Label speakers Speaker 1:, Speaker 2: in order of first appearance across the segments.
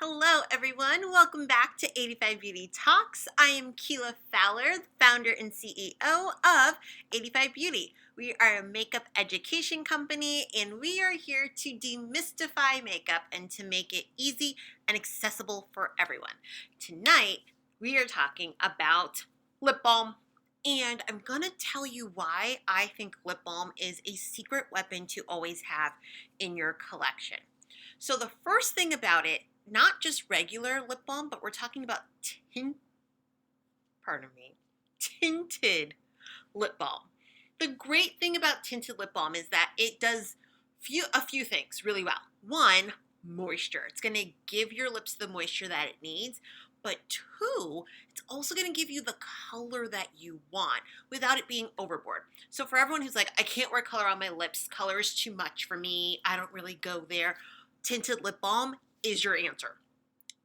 Speaker 1: Hello everyone, welcome back to 85 Beauty Talks. I am Keela Fowler, the founder and CEO of 85 Beauty. We are a makeup education company and we are here to demystify makeup and to make it easy and accessible for everyone. Tonight, we are talking about lip balm. And I'm going to tell you why I think lip balm is a secret weapon to always have in your collection. So the first thing about it, not just regular lip balm, but we're talking about tinted lip balm. The great thing about tinted lip balm is that it does a few things really well. One, moisture. It's going to give your lips the moisture that it needs. But two, it's also going to give you the color that you want without it being overboard. So for everyone who's like, I can't wear color on my lips, color is too much for me, I don't really go there, tinted lip balm is your answer.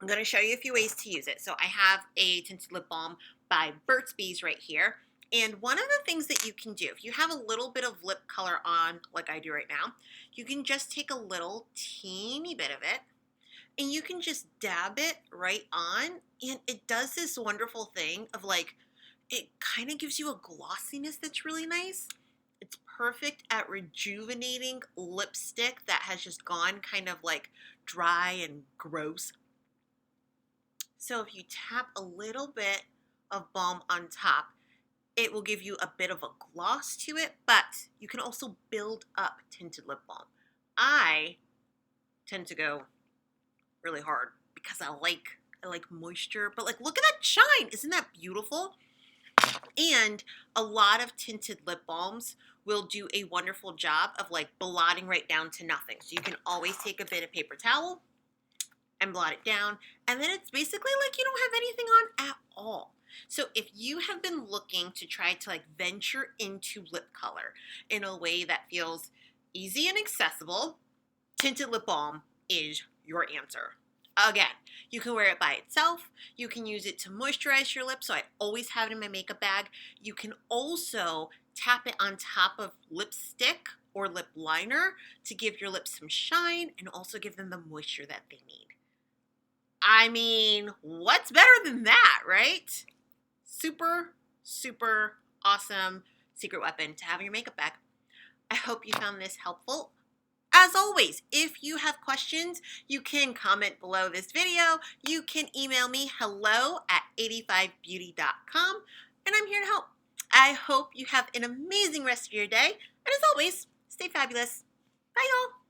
Speaker 1: I'm going to show you a few ways to use it. So I have a tinted lip balm by Burt's Bees right here. And one of the things that you can do, if you have a little bit of lip color on, like I do right now, you can just take a little teeny bit of it and you can just dab it right on. And it does this wonderful thing of like, it kind of gives you a glossiness that's really nice. It's perfect at rejuvenating lipstick that has just gone kind of like dry and gross. So if you tap a little bit of balm on top, it will give you a bit of a gloss to it, but you can also build up tinted lip balm. I tend to go really hard because I like moisture, but like look at that shine. Isn't that beautiful? And a lot of tinted lip balms will do a wonderful job of like blotting right down to nothing. So you can always take a bit of paper towel and blot it down. And then it's basically like you don't have anything on at all. So if you have been looking to try to like venture into lip color in a way that feels easy and accessible, tinted lip balm is your answer. Again, you can wear it by itself. You can use it to moisturize your lips, so I always have it in my makeup bag. You can also tap it on top of lipstick or lip liner to give your lips some shine and also give them the moisture that they need. I mean, what's better than that, right? Super, super awesome secret weapon to have in your makeup bag. I hope you found this helpful. As always, if you have questions, you can comment below this video. You can email me hello@eightyfivebeauty.com, and I'm here to help. I hope you have an amazing rest of your day, and as always, stay fabulous. Bye, y'all.